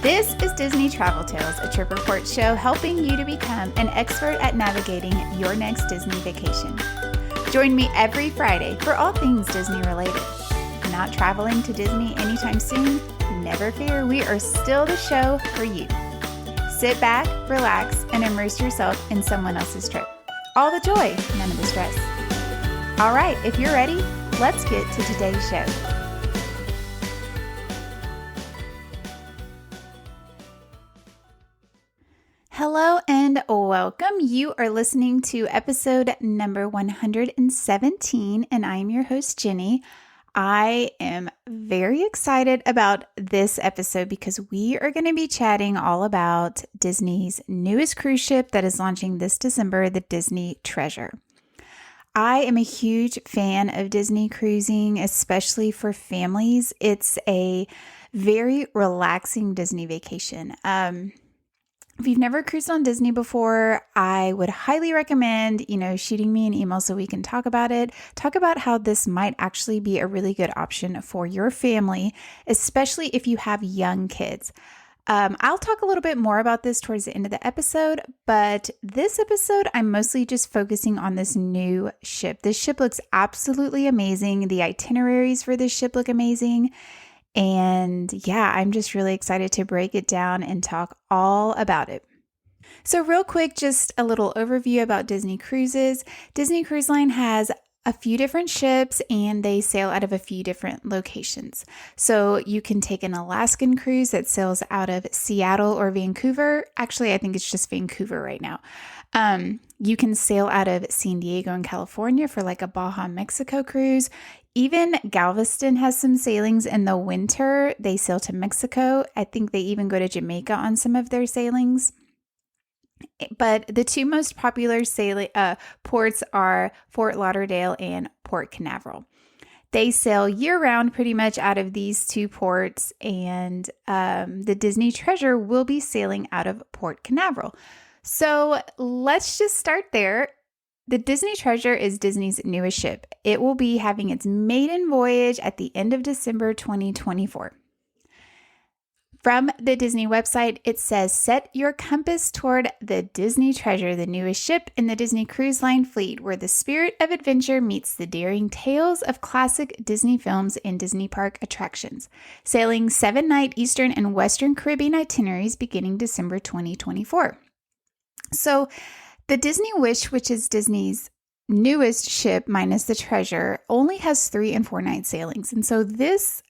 This is Disney Travel Tales, a trip report show helping you to become an expert at navigating your next Disney vacation. Join me every Friday for all things Disney related. Not traveling to Disney anytime soon? Never fear, we are still the show for you. Sit back, relax, and immerse yourself in someone else's trip. All the joy, none of the stress. All right, if you're ready, let's get to today's show. Hello and welcome. You are listening to episode number 117, and I'm your host, Jenny. I am very excited about this episode because we are going to be chatting all about Disney's newest cruise ship that is launching this December, the Disney Treasure. I am a huge fan of Disney cruising, especially for families. It's a very relaxing Disney vacation. If you've never cruised on Disney before, I would highly recommend, shooting me an email so we can talk about it. Talk about how this might actually be a really good option for your family, especially if you have young kids. I'll talk a little bit more about this towards the end of the episode, but this episode, I'm mostly just focusing on this new ship. This ship looks absolutely amazing. The itineraries for this ship look amazing. And yeah, I'm just really excited to break it down and talk all about it. So real quick, just a little overview about Disney Cruises. Disney Cruise Line has a few different ships and they sail out of a few different locations. So you can take an Alaskan cruise that sails out of Seattle or Vancouver. Actually, I think it's just Vancouver right now. You can sail out of San Diego in California for like a Baja, Mexico cruise. Even Galveston has some sailings in the winter. They sail to Mexico. I think they even go to Jamaica on some of their sailings. But the two most popular ports are Fort Lauderdale and Port Canaveral. They sail year-round pretty much out of these two ports, and the Disney Treasure will be sailing out of Port Canaveral. So let's just start there. The Disney Treasure is Disney's newest ship. It will be having its maiden voyage at the end of December 2024. From the Disney website, it says, set your compass toward the Disney Treasure, the newest ship in the Disney Cruise Line fleet, where the spirit of adventure meets the daring tales of classic Disney films and Disney park attractions. Sailing 7-night Eastern and Western Caribbean itineraries beginning December 2024. So, the Disney Wish, which is Disney's newest ship minus the Treasure, only has 3 and 4 night sailings. And so this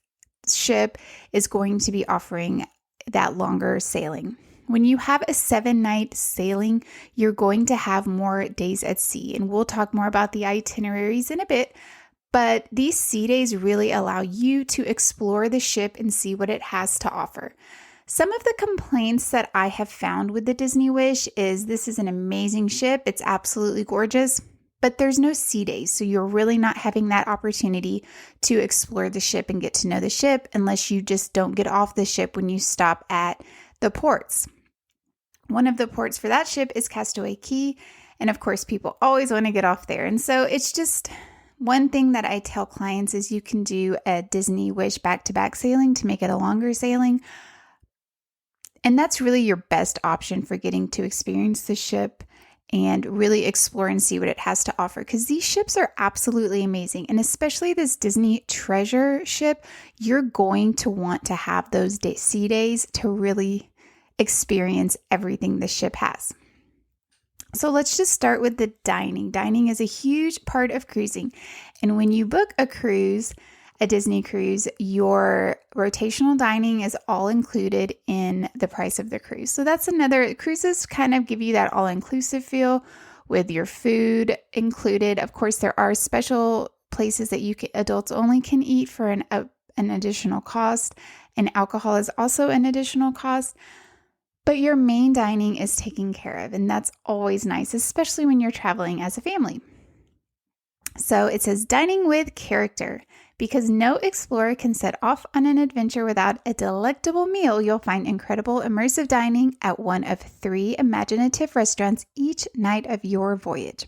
ship is going to be offering that longer sailing. When you have a 7-night sailing, you're going to have more days at sea. And we'll talk more about the itineraries in a bit. But these sea days really allow you to explore the ship and see what it has to offer. Some of the complaints that I have found with the Disney Wish is this is an amazing ship. It's absolutely gorgeous, but there's no sea days. So you're really not having that opportunity to explore the ship and get to know the ship unless you just don't get off the ship when you stop at the ports. One of the ports for that ship is Castaway Cay. And of course, people always want to get off there. And so it's just one thing that I tell clients is you can do a Disney Wish back-to-back sailing to make it a longer sailing. And that's really your best option for getting to experience the ship and really explore and see what it has to offer. Because these ships are absolutely amazing. And especially this Disney Treasure ship, you're going to want to have those sea days to really experience everything the ship has. So let's just start with the dining. Dining is a huge part of cruising. And when you book a cruise, a Disney cruise, your rotational dining is all included in the price of the cruise. So that's another, cruises kind of give you that all-inclusive feel with your food included. Of course, there are special places that adults only can eat for an additional cost, and alcohol is also an additional cost. But your main dining is taken care of, and that's always nice, especially when you're traveling as a family. So it says dining with character. Because no explorer can set off on an adventure without a delectable meal, you'll find incredible immersive dining at one of 3 imaginative restaurants each night of your voyage.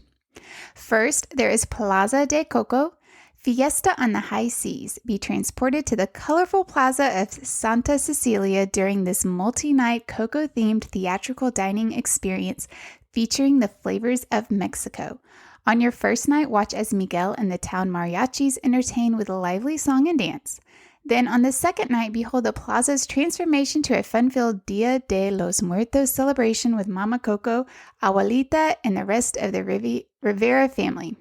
First, there is Plaza de Coco. Fiesta on the High Seas. Be transported to the colorful plaza of Santa Cecilia during this multi-night cocoa-themed theatrical dining experience featuring the flavors of Mexico. On your first night, watch as Miguel and the town mariachis entertain with a lively song and dance. Then on the second night, behold the plaza's transformation to a fun-filled Dia de los Muertos celebration with Mama Coco, Abuelita, and the rest of the Rivera family.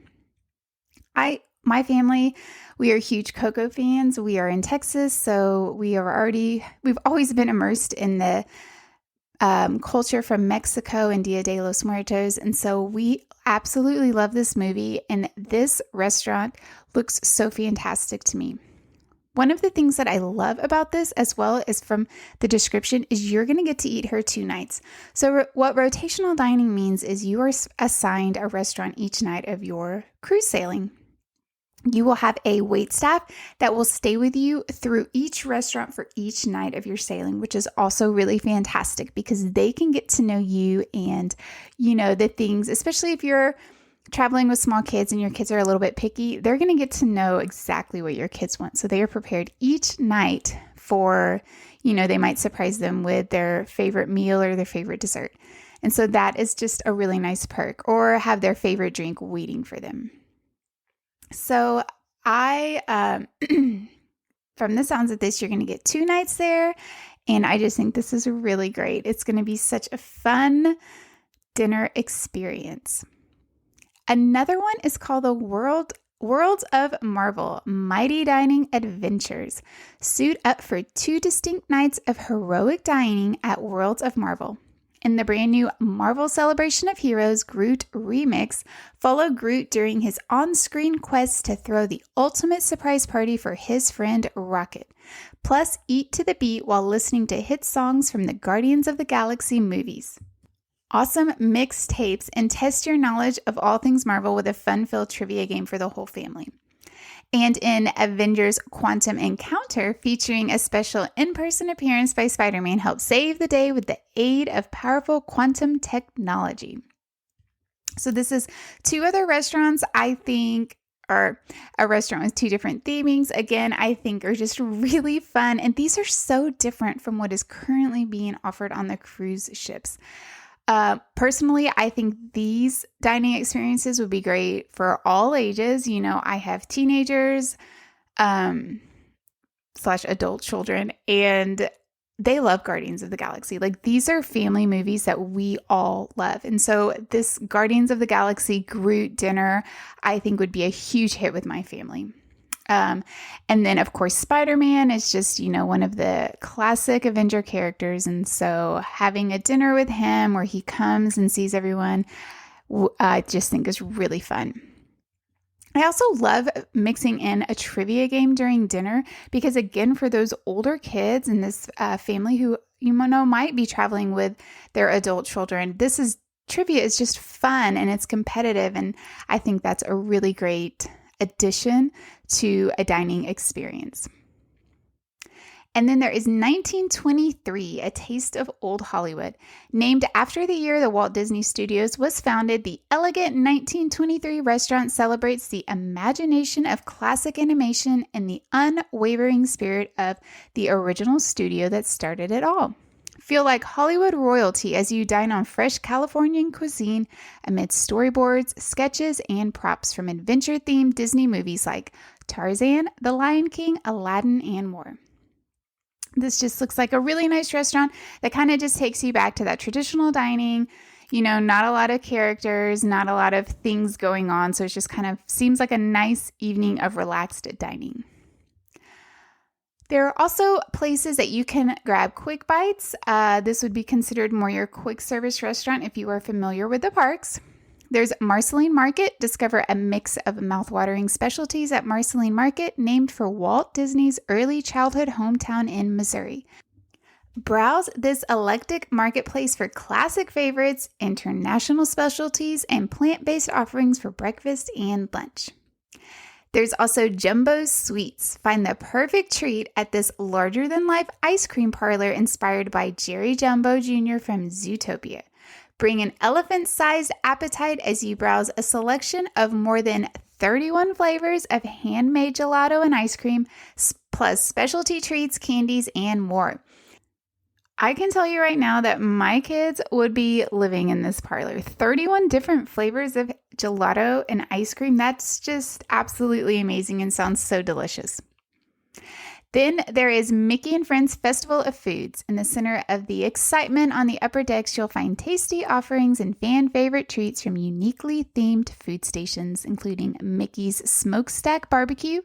My family, we are huge Coco fans. We are in Texas, so we've always been immersed in the culture from Mexico and Dia de los Muertos. And so we absolutely love this movie. And this restaurant looks so fantastic to me. One of the things that I love about this, as well as from the description, is you're going to get to eat here 2 nights. So what rotational dining means is you are assigned a restaurant each night of your cruise sailing. You will have a waitstaff that will stay with you through each restaurant for each night of your sailing, which is also really fantastic because they can get to know you and, the things, especially if you're traveling with small kids and your kids are a little bit picky, they're going to get to know exactly what your kids want. So they are prepared each night for, they might surprise them with their favorite meal or their favorite dessert. And so that is just a really nice perk, or have their favorite drink waiting for them. So from the sounds of this, you're going to get 2 nights there. And I just think this is really great. It's going to be such a fun dinner experience. Another one is called the Worlds of Marvel, Mighty Dining Adventures. Suit up for 2 distinct nights of heroic dining at Worlds of Marvel. In the brand new Marvel Celebration of Heroes Groot remix, follow Groot during his on-screen quest to throw the ultimate surprise party for his friend Rocket. Plus, eat to the beat while listening to hit songs from the Guardians of the Galaxy movies. Awesome mixtapes, and test your knowledge of all things Marvel with a fun-filled trivia game for the whole family. And in Avengers Quantum Encounter, featuring a special in-person appearance by Spider-Man, help save the day with the aid of powerful quantum technology. So this is 2 other restaurants, I think, or a restaurant with 2 different themings, again, I think are just really fun. And these are so different from what is currently being offered on the cruise ships. Personally, I think these dining experiences would be great for all ages. I have teenagers, / adult children, and they love Guardians of the Galaxy. Like, these are family movies that we all love. And so this Guardians of the Galaxy Groot dinner, I think would be a huge hit with my family. And then, of course, Spider-Man is just, one of the classic Avenger characters. And so having a dinner with him where he comes and sees everyone, I just think is really fun. I also love mixing in a trivia game during dinner because, again, for those older kids in this family who, might be traveling with their adult children, trivia is just fun and it's competitive. And I think that's a really great addition to a dining experience. And then there is 1923, A Taste of Old Hollywood. Named after the year the Walt Disney Studios was founded, the elegant 1923 restaurant celebrates the imagination of classic animation and the unwavering spirit of the original studio that started it all. Feel like Hollywood royalty as you dine on fresh Californian cuisine amidst storyboards, sketches, and props from adventure-themed Disney movies like Tarzan, The Lion King, Aladdin, and more. This just looks like a really nice restaurant that kind of just takes you back to that traditional dining. Not a lot of characters, not a lot of things going on. So it just kind of seems like a nice evening of relaxed dining. There are also places that you can grab quick bites. This would be considered more your quick service restaurant if you are familiar with the parks. There's Marceline Market. Discover a mix of mouthwatering specialties at Marceline Market, named for Walt Disney's early childhood hometown in Missouri. Browse this eclectic marketplace for classic favorites, international specialties, and plant-based offerings for breakfast and lunch. There's also Jumbo's Sweets. Find the perfect treat at this larger-than-life ice cream parlor inspired by Jerry Jumbo Jr. from Zootopia. Bring an elephant-sized appetite as you browse a selection of more than 31 flavors of handmade gelato and ice cream, plus specialty treats, candies, and more. I can tell you right now that my kids would be living in this parlor. 31 different flavors of gelato and ice cream. That's just absolutely amazing and sounds so delicious. Then there is Mickey and Friends Festival of Foods. In the center of the excitement on the upper decks, you'll find tasty offerings and fan favorite treats from uniquely themed food stations, including Mickey's Smokestack Barbecue,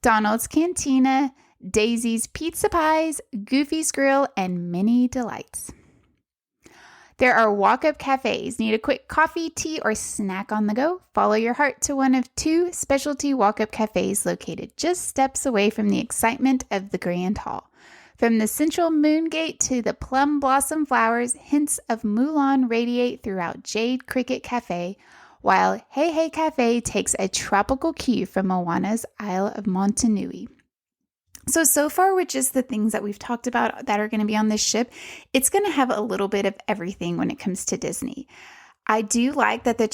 Donald's Cantina, Daisy's Pizza Pies, Goofy's Grill, and many delights. There are walk-up cafes. Need a quick coffee, tea, or snack on the go? Follow your heart to one of 2 specialty walk-up cafes located just steps away from the excitement of the Grand Hall. From the central moon gate to the plum blossom flowers, hints of Mulan radiate throughout Jade Cricket Cafe, while Hey Hey Cafe takes a tropical cue from Moana's Isle of Motunui. So far with just the things that we've talked about that are going to be on this ship, it's going to have a little bit of everything when it comes to Disney. I do like that the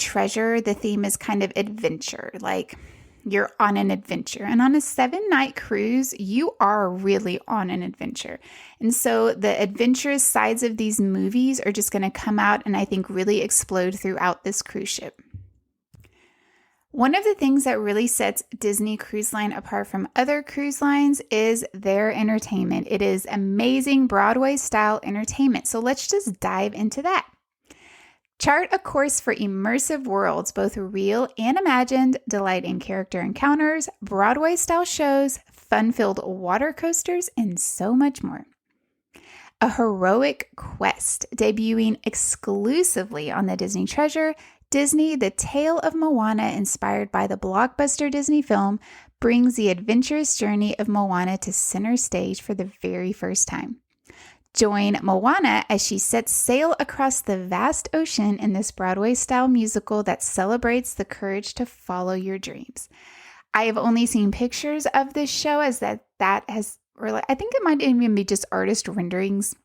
theme is kind of adventure, like you're on an adventure. And on a 7-night cruise, you are really on an adventure. And so the adventurous sides of these movies are just going to come out and I think really explode throughout this cruise ship. One of the things that really sets Disney Cruise Line apart from other cruise lines is their entertainment. It is amazing Broadway-style entertainment. So let's just dive into that. Chart a course for immersive worlds, both real and imagined, delight in character encounters, Broadway-style shows, fun-filled water coasters, and so much more. A heroic quest, debuting exclusively on the Disney Treasure, Disney, The Tale of Moana, inspired by the blockbuster Disney film, brings the adventurous journey of Moana to center stage for the very first time. Join Moana as she sets sail across the vast ocean in this Broadway-style musical that celebrates the courage to follow your dreams. I have only seen pictures of this show as that has, or I think it might even be just artist renderings.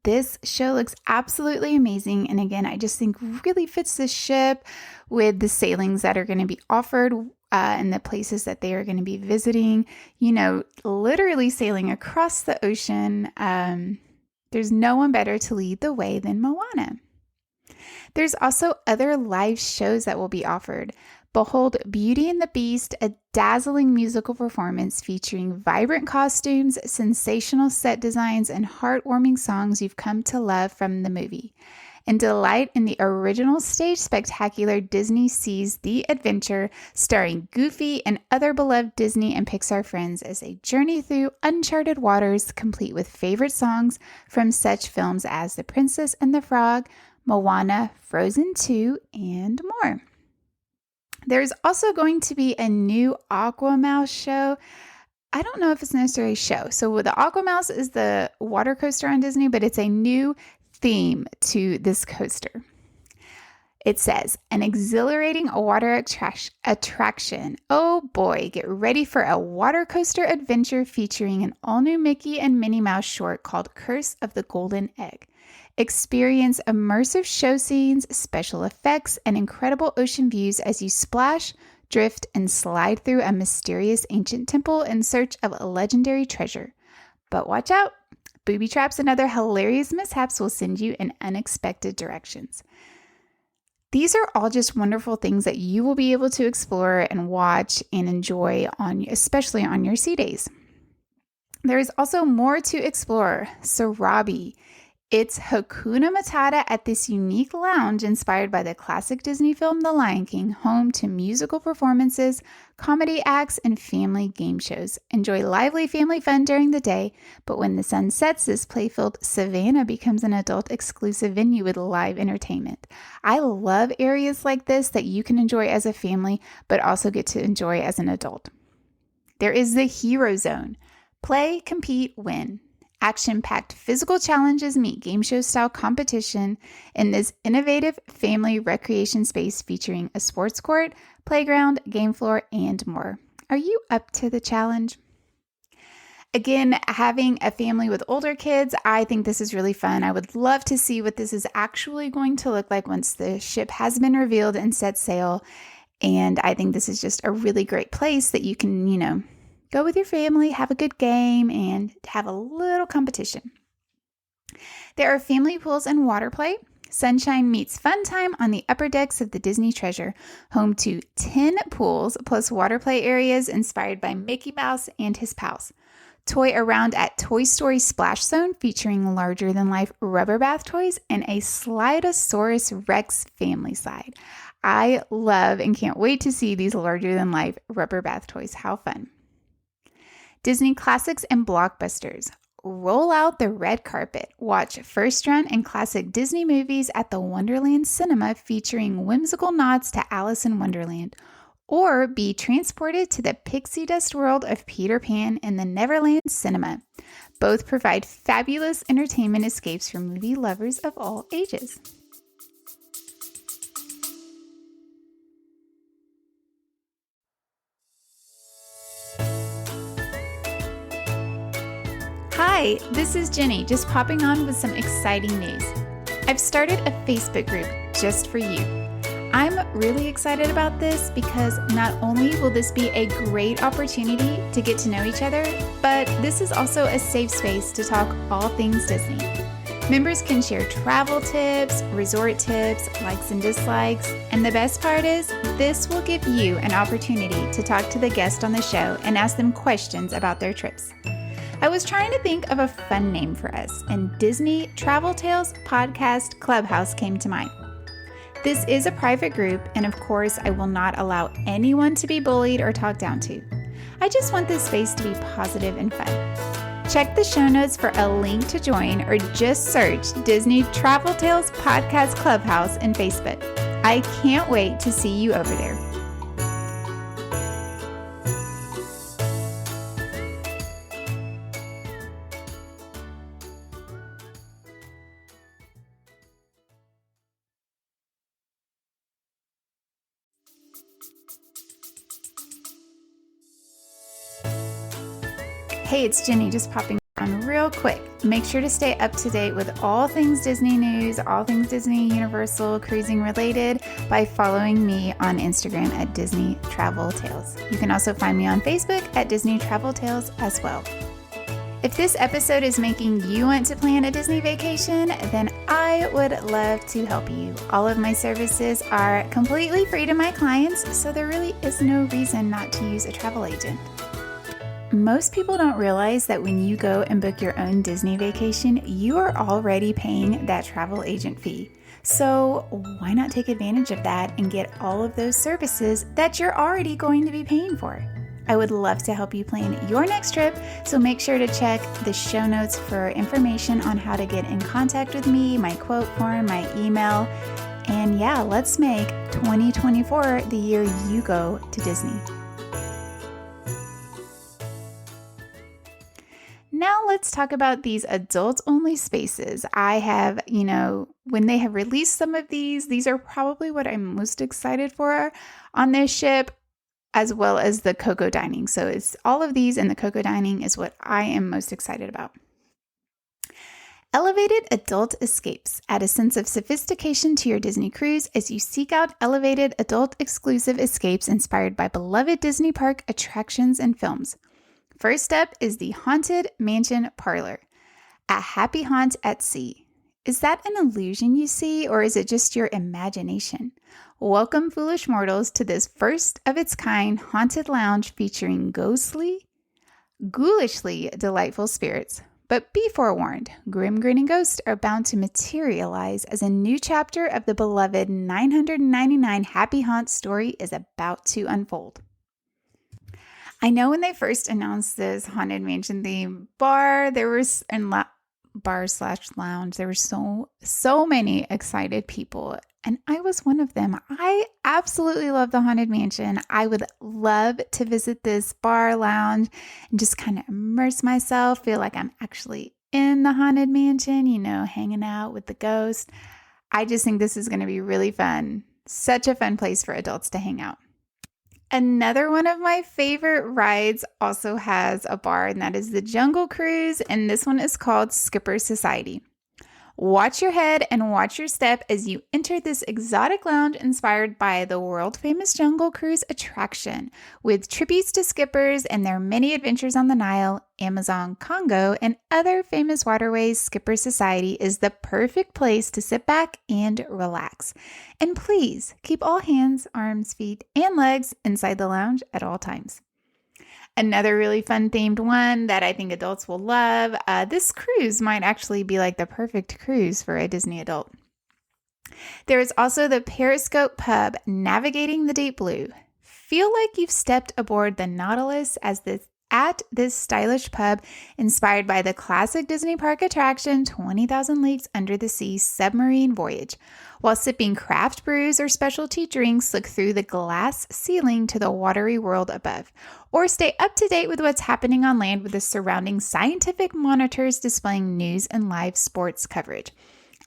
This show looks absolutely amazing. And again, I just think really fits the ship with the sailings that are going to be offered and the places that they are going to be visiting, literally sailing across the ocean. There's no one better to lead the way than Moana. There's also other live shows that will be offered. Behold Beauty and the Beast, a dazzling musical performance featuring vibrant costumes, sensational set designs, and heartwarming songs you've come to love from the movie. And delight in the original stage spectacular Disney Seas The Adventure, starring Goofy and other beloved Disney and Pixar friends as they journey through uncharted waters, complete with favorite songs from such films as The Princess and the Frog, Moana, Frozen 2, and more. There's also going to be a new Aquamouse show. I don't know if it's necessarily a show. So the Aquamouse is the water coaster on Disney, but it's a new theme to this coaster. It says, an exhilarating water attraction. Oh boy, get ready for a water coaster adventure featuring an all-new Mickey and Minnie Mouse short called Curse of the Golden Egg. Experience immersive show scenes, special effects, and incredible ocean views as you splash, drift, and slide through a mysterious ancient temple in search of a legendary treasure. But watch out! Booby traps and other hilarious mishaps will send you in unexpected directions. These are all just wonderful things that you will be able to explore and watch and enjoy especially on your sea days. There is also more to explore. Sarabi. It's Hakuna Matata at this unique lounge inspired by the classic Disney film The Lion King, home to musical performances, comedy acts, and family game shows. Enjoy lively family fun during the day, but when the sun sets, this play-filled savannah becomes an adult-exclusive venue with live entertainment. I love areas like this that you can enjoy as a family, but also get to enjoy as an adult. There is the Hero Zone. Play, compete, win. Action-packed physical challenges meet game show style competition in this innovative family recreation space featuring a sports court, playground, game floor, and more. Are you up to the challenge? Again, having a family with older kids, I think this is really fun. I would love to see what this is actually going to look like once the ship has been revealed and set sail. And I think this is just a really great place that you can, go with your family, have a good game, and have a little competition. There are family pools and water play. Sunshine meets fun time on the upper decks of the Disney Treasure, home to 10 pools plus water play areas inspired by Mickey Mouse and his pals. Toy around at Toy Story Splash Zone featuring larger-than-life rubber bath toys and a Slidosaurus Rex family slide. I love and can't wait to see these larger-than-life rubber bath toys. How fun. Disney Classics and Blockbusters. Roll out the red carpet. Watch first run and classic Disney movies at the Wonderland Cinema featuring whimsical nods to Alice in Wonderland. Or be transported to the pixie dust world of Peter Pan in the Neverland Cinema. Both provide fabulous entertainment escapes for movie lovers of all ages. Hi, this is Jenny, just popping on with some exciting news. I've started a Facebook group just for you. I'm really excited about this because not only will this be a great opportunity to get to know each other, but this is also a safe space to talk all things Disney. Members can share travel tips, resort tips, likes and dislikes, and the best part is this will give you an opportunity to talk to the guest on the show and ask them questions about their trips. I was trying to think of a fun name for us, and Disney Travel Tales Podcast Clubhouse came to mind. This is a private group, and of course, I will not allow anyone to be bullied or talked down to. I just want this space to be positive and fun. Check the show notes for a link to join, or just search Disney Travel Tales Podcast Clubhouse in Facebook. I can't wait to see you over there. Hey, it's Jenny, just popping on real quick. Make sure to stay up to date with all things Disney news, all things Disney Universal cruising related by following me on Instagram at Disney Travel Tales. You can also find me on Facebook at Disney Travel Tales as well. If this episode is making you want to plan a Disney vacation, then I would love to help you. All of my services are completely free to my clients, so there really is no reason not to use a travel agent. Most people don't realize that when you go and book your own Disney vacation, you are already paying that travel agent fee. So why not take advantage of that and get all of those services that you're already going to be paying for? I would love to help you plan your next trip, so make sure to check the show notes for information on how to get in contact with me, my quote form, my email, and yeah, let's make 2024 the year you go to Disney. Now let's talk about these adult-only spaces. I have, when they have released some of these are probably what I'm most excited for on this ship, as well as the Coco Dining. So it's all of these, and the Coco Dining is what I am most excited about. Elevated adult escapes. Add a sense of sophistication to your Disney cruise as you seek out elevated adult exclusive escapes inspired by beloved Disney park attractions and films. First up is the Haunted Mansion Parlor, a happy haunt at sea. Is that an illusion you see, or is it just your imagination? Welcome, foolish mortals, to this first of its kind haunted lounge featuring ghoulishly delightful spirits. But be forewarned, grim grinning ghosts are bound to materialize as a new chapter of the beloved 999 Happy Haunt story is about to unfold. I know when they first announced this Haunted Mansion theme bar, bar/lounge, there were so many excited people, and I was one of them. I absolutely love the Haunted Mansion. I would love to visit this bar lounge and just kind of immerse myself, feel like I'm actually in the Haunted Mansion, hanging out with the ghost. I just think this is going to be really fun. Such a fun place for adults to hang out. Another one of my favorite rides also has a bar, and that is the Jungle Cruise, and this one is called Skipper's Society. Watch your head and watch your step as you enter this exotic lounge inspired by the world-famous Jungle Cruise attraction. With tributes to skippers and their many adventures on the Nile, Amazon, Congo, and other famous waterways, Skipper Society is the perfect place to sit back and relax. And please keep all hands, arms, feet, and legs inside the lounge at all times. Another really fun themed one that I think adults will love. This cruise might actually be like the perfect cruise for a Disney adult. There is also the Periscope Pub, navigating the deep blue. Feel like you've stepped aboard the Nautilus at this stylish pub inspired by the classic Disney park attraction 20,000 Leagues Under the Sea submarine voyage. While sipping craft brews or specialty drinks, look through the glass ceiling to the watery world above. Or stay up to date with what's happening on land with the surrounding scientific monitors displaying news and live sports coverage.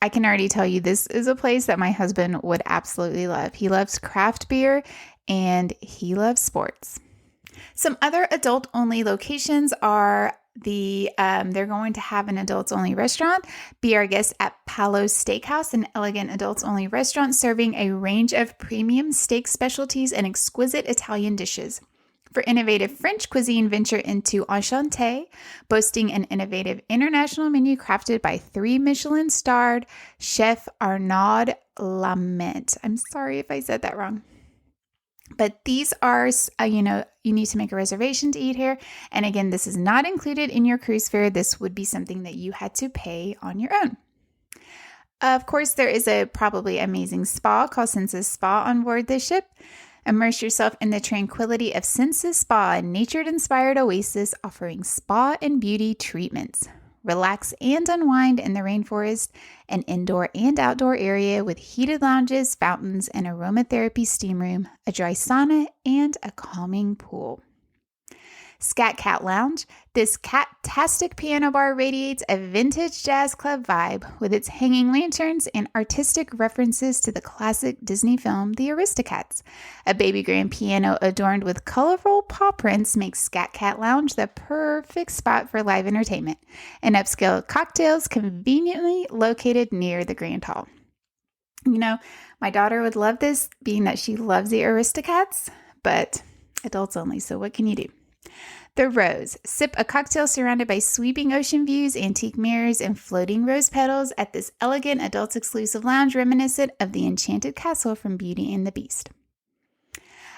I can already tell you this is a place that my husband would absolutely love. He loves craft beer and he loves sports. Some other adult-only locations are they're going to have an adults-only restaurant. Be our guest at Palos Steakhouse, an elegant adults-only restaurant serving a range of premium steak specialties and exquisite Italian dishes. For innovative French cuisine, venture into Enchanté, boasting an innovative international menu crafted by 3 Michelin-starred chef Arnaud Lament. I'm sorry if I said that wrong. But these are, you need to make a reservation to eat here. And again, this is not included in your cruise fare. This would be something that you had to pay on your own. Of course, there is a probably amazing spa called Senses Spa on board this ship. Immerse yourself in the tranquility of Senses Spa, a nature-inspired oasis offering spa and beauty treatments. Relax and unwind in the rainforest, an indoor and outdoor area with heated lounges, fountains, an aromatherapy steam room, a dry sauna, and a calming pool. Scat Cat Lounge. This cat-tastic piano bar radiates a vintage jazz club vibe with its hanging lanterns and artistic references to the classic Disney film The Aristocats. A baby grand piano adorned with colorful paw prints makes Scat Cat Lounge the perfect spot for live entertainment, and upscale cocktails conveniently located near the Grand Hall. You know, my daughter would love this, being that she loves The Aristocats, but adults only, so what can you do? The Rose. Sip a cocktail surrounded by sweeping ocean views, antique mirrors, and floating rose petals at this elegant adults-exclusive lounge reminiscent of the enchanted castle from Beauty and the Beast.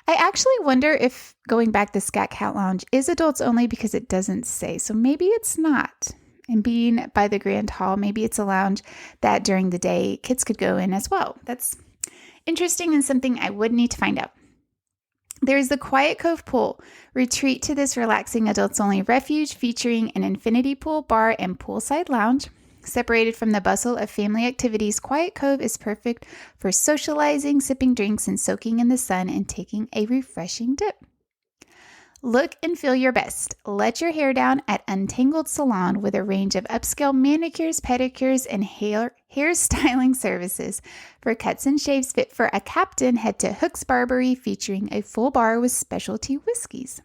I actually wonder if going back to Scat Cat Lounge is adults only because it doesn't say, so maybe it's not. And being by the Grand Hall, maybe it's a lounge that during the day kids could go in as well. That's interesting and something I would need to find out. There's the Quiet Cove Pool. Retreat to this relaxing adults-only refuge featuring an infinity pool, bar, and poolside lounge. Separated from the bustle of family activities, Quiet Cove is perfect for socializing, sipping drinks, and soaking in the sun and taking a refreshing dip. Look and feel your best. Let your hair down at Untangled Salon with a range of upscale manicures, pedicures, and hair styling services. For cuts and shaves fit for a captain, head to Hook's Barbery, featuring a full bar with specialty whiskeys.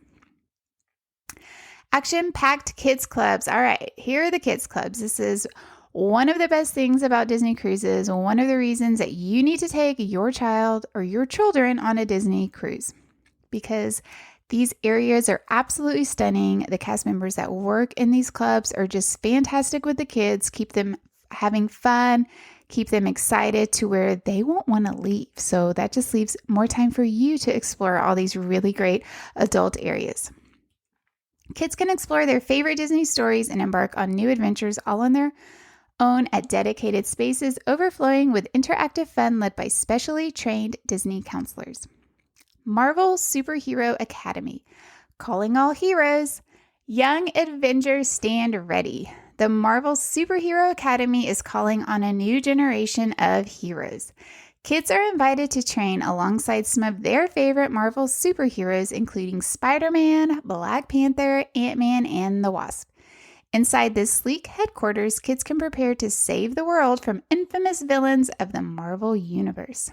Action-packed kids clubs. All right, here are the kids clubs. This is one of the best things about Disney cruises, one of the reasons that you need to take your child or your children on a Disney cruise, because these areas are absolutely stunning. The cast members that work in these clubs are just fantastic with the kids, keep them having fun, keep them excited to where they won't want to leave. So that just leaves more time for you to explore all these really great adult areas. Kids can explore their favorite Disney stories and embark on new adventures all on their own at dedicated spaces overflowing with interactive fun led by specially trained Disney counselors. Marvel Superhero Academy. Calling all heroes. Young Avengers stand ready. The Marvel Superhero Academy is calling on a new generation of heroes. Kids are invited to train alongside some of their favorite Marvel superheroes, including Spider-Man, Black Panther, Ant-Man, and the Wasp. Inside this sleek headquarters, kids can prepare to save the world from infamous villains of the Marvel Universe.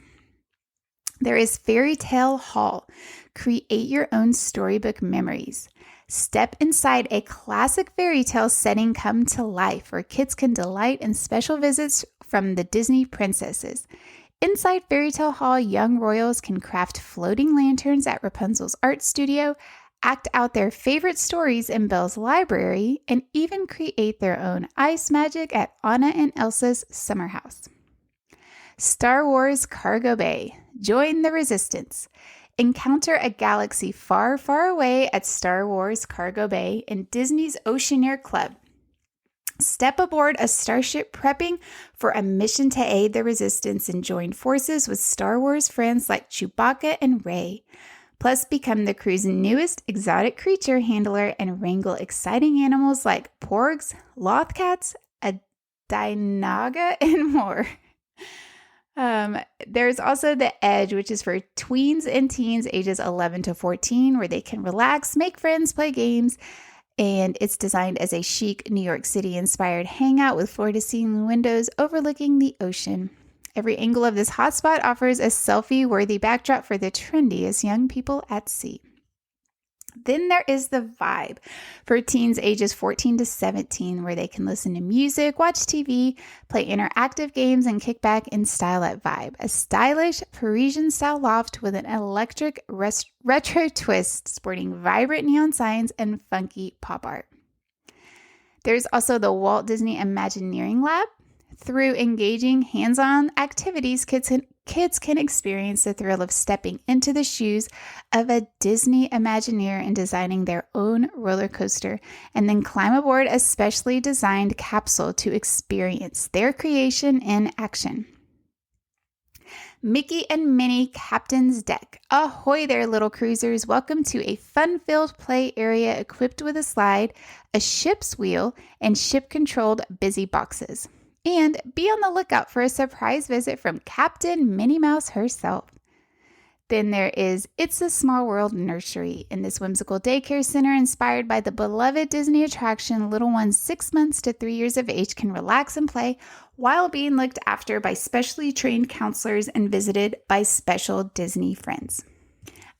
There is Fairy Tale Hall. Create your own storybook memories. Step inside a classic fairy tale setting come to life, where kids can delight in special visits from the Disney princesses. Inside Fairy Tale Hall, young royals can craft floating lanterns at Rapunzel's art studio, act out their favorite stories in Belle's library, and even create their own ice magic at Anna and Elsa's summer house. Star Wars Cargo Bay. Join the Resistance. Encounter a galaxy far, far away at Star Wars Cargo Bay in Disney's Oceaneer Club. Step aboard a starship prepping for a mission to aid the Resistance and join forces with Star Wars friends like Chewbacca and Rey. Plus, become the crew's newest exotic creature handler and wrangle exciting animals like porgs, lothcats, a dainaga, and more. There's also The Edge, which is for tweens and teens ages 11 to 14, where they can relax, make friends, play games. And it's designed as a chic New York City-inspired hangout with floor-to-ceiling windows overlooking the ocean. Every angle of this hotspot offers a selfie-worthy backdrop for the trendiest young people at sea. Then there is The Vibe for teens ages 14 to 17, where they can listen to music, watch TV, play interactive games, and kick back in style at Vibe, a stylish Parisian-style loft with an electric retro twist sporting vibrant neon signs and funky pop art. There's also the Walt Disney Imagineering Lab. Through engaging hands-on activities, kids can experience the thrill of stepping into the shoes of a Disney Imagineer and designing their own roller coaster, and then climb aboard a specially designed capsule to experience their creation in action. Mickey and Minnie Captain's Deck. Ahoy there, little cruisers. Welcome to a fun-filled play area equipped with a slide, a ship's wheel, and ship-controlled busy boxes. And be on the lookout for a surprise visit from Captain Minnie Mouse herself. Then there is It's a Small World Nursery. In this whimsical daycare center inspired by the beloved Disney attraction, little ones 6 months to 3 years of age can relax and play while being looked after by specially trained counselors and visited by special Disney friends.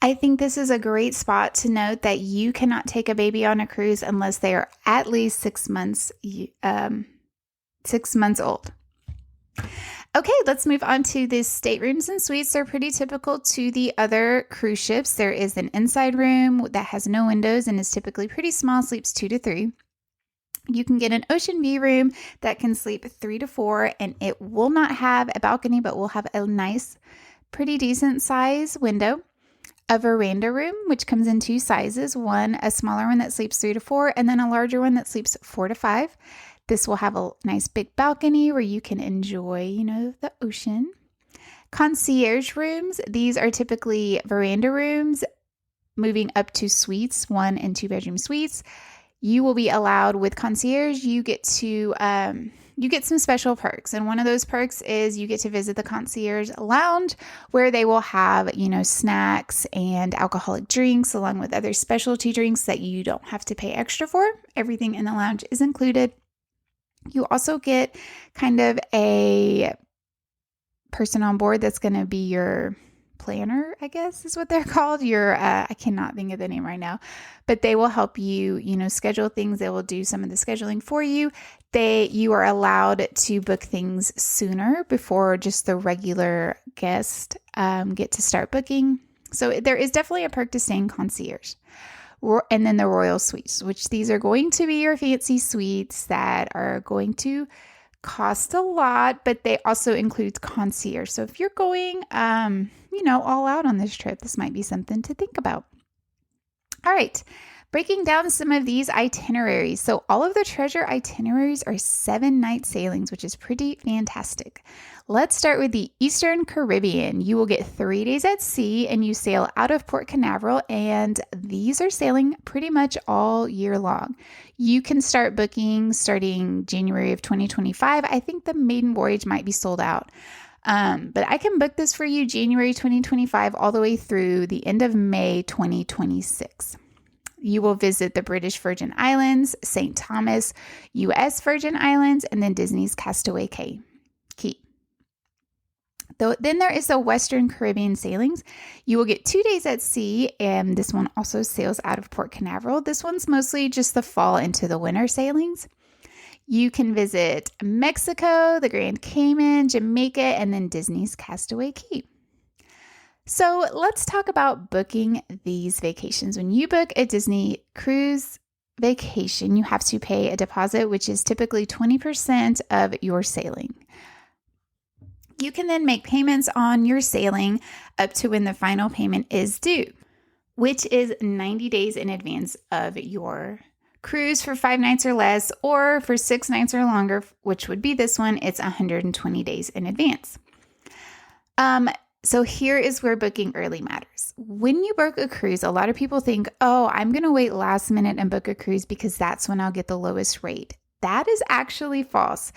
I think this is a great spot to note that you cannot take a baby on a cruise unless they are at least 6 months 6 months old. Okay, let's move on to the staterooms and suites. They're pretty typical to the other cruise ships. There is an inside room that has no windows and is typically pretty small, sleeps 2 to 3. You can get an ocean view room that can sleep 3 to 4, and it will not have a balcony, but will have a nice, pretty decent size window. A veranda room, which comes in 2 sizes, one a smaller one that sleeps 3 to 4, and then a larger one that sleeps 4 to 5. This will have a nice big balcony where you can enjoy, the ocean. Concierge rooms. These are typically veranda rooms moving up to suites, 1 and 2 bedroom suites. You will be allowed with concierge. You get some special perks. And one of those perks is you get to visit the concierge lounge, where they will have, snacks and alcoholic drinks along with other specialty drinks that you don't have to pay extra for. Everything in the lounge is included. You also get kind of a person on board that's going to be your planner, I guess is what they're called. I cannot think of the name right now, but they will help you, schedule things. They will do some of the scheduling for you. You are allowed to book things sooner before just the regular guest get to start booking. So there is definitely a perk to staying concierge. And then the royal suites, which these are going to be your fancy suites that are going to cost a lot, but they also include concierge. So if you're going, all out on this trip, this might be something to think about. All right, breaking down some of these itineraries. So all of the treasure itineraries are 7-night sailings, which is pretty fantastic. Let's start with the Eastern Caribbean. You will get 3 days at sea and you sail out of Port Canaveral, and these are sailing pretty much all year long. You can start booking starting January of 2025. I think the maiden voyage might be sold out. But I can book this for you January 2025 all the way through the end of May 2026. You will visit the British Virgin Islands, St. Thomas, U.S. Virgin Islands, and then Disney's Castaway Cay. Then there is the Western Caribbean sailings. You will get 2 days at sea, and this one also sails out of Port Canaveral. This one's mostly just the fall into the winter sailings. You can visit Mexico, the Grand Cayman, Jamaica, and then Disney's Castaway Cay. So let's talk about booking these vacations. When you book a Disney cruise vacation, you have to pay a deposit, which is typically 20% of your sailing. You can then make payments on your sailing up to when the final payment is due, which is 90 days in advance of your cruise for 5 nights or less, or for 6 nights or longer, which would be this one, it's 120 days in advance. So here is where booking early matters. When you book a cruise, a lot of people think, oh, I'm going to wait last minute and book a cruise because that's when I'll get the lowest rate. That is actually false.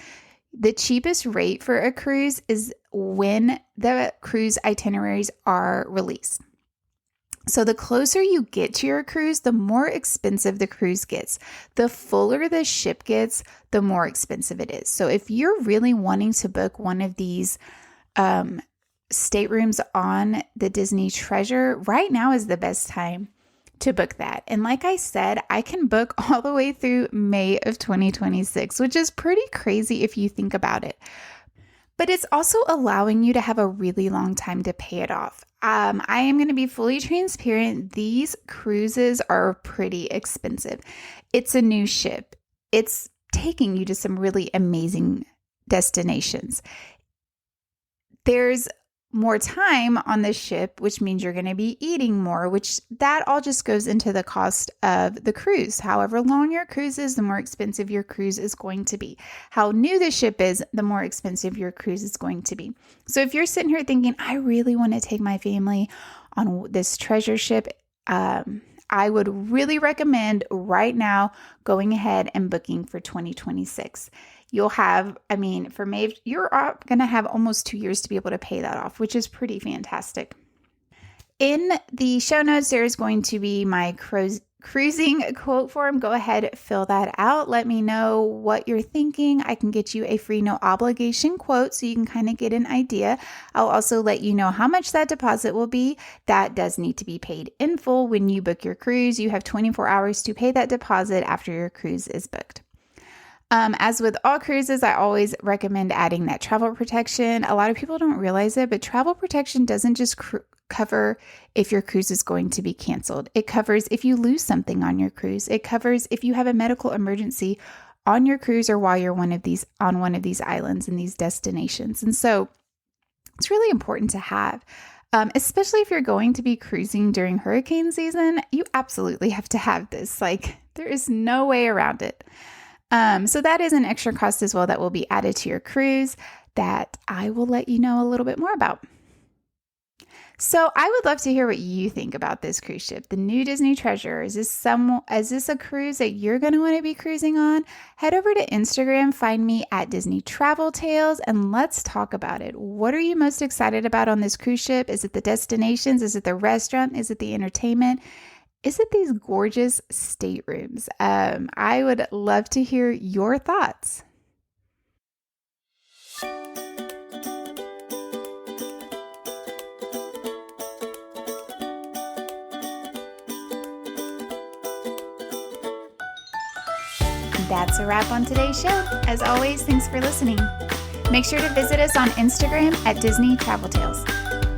The cheapest rate for a cruise is when the cruise itineraries are released. So the closer you get to your cruise, the more expensive the cruise gets. The fuller the ship gets, the more expensive it is. So if you're really wanting to book one of these staterooms on the Disney Treasure, right now is the best time to book that. And like I said, I can book all the way through May of 2026, which is pretty crazy if you think about it. But it's also allowing you to have a really long time to pay it off. I am going to be fully transparent. These cruises are pretty expensive. It's a new ship. It's taking you to some really amazing destinations. There's more time on the ship, which means you're going to be eating more, which that all just goes into the cost of the cruise. However long your cruise is, the more expensive your cruise is going to be. How new the ship is, the more expensive your cruise is going to be. So if you're sitting here thinking, I really want to take my family on this treasure ship, I would really recommend right now going ahead and booking for 2026. You'll have, for May, you're going to have almost 2 years to be able to pay that off, which is pretty fantastic. In the show notes, there is going to be my cruising quote form. Go ahead, fill that out. Let me know what you're thinking. I can get you a free no obligation quote so you can kind of get an idea. I'll also let you know how much that deposit will be. That does need to be paid in full when you book your cruise. You have 24 hours to pay that deposit after your cruise is booked. As with all cruises, I always recommend adding that travel protection. A lot of people don't realize it, but travel protection doesn't just cover if your cruise is going to be canceled. It covers if you lose something on your cruise. It covers if you have a medical emergency on your cruise or while you're on one of these islands and these destinations. And so it's really important to have. Especially if you're going to be cruising during hurricane season, you absolutely have to have this. There is no way around it. So that is an extra cost as well that will be added to your cruise that I will let you know a little bit more about. So I would love to hear what you think about this cruise ship, the new Disney Treasure. Is this a cruise that you're going to want to be cruising on? Head over to Instagram, find me at Disney Travel Tales, and let's talk about it. What are you most excited about on this cruise ship? Is it the destinations? Is it the restaurant? Is it the entertainment? Is it these gorgeous staterooms? I would love to hear your thoughts. That's a wrap on today's show. As always, thanks for listening. Make sure to visit us on Instagram at Disney Travel Tales.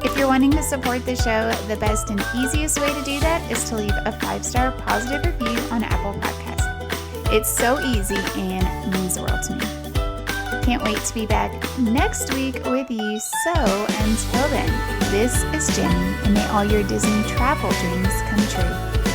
If you're wanting to support the show, the best and easiest way to do that is to leave a 5-star positive review on Apple Podcasts. It's so easy and means the world to me. Can't wait to be back next week with you. So until then, this is Jenny, and may all your Disney travel dreams come true.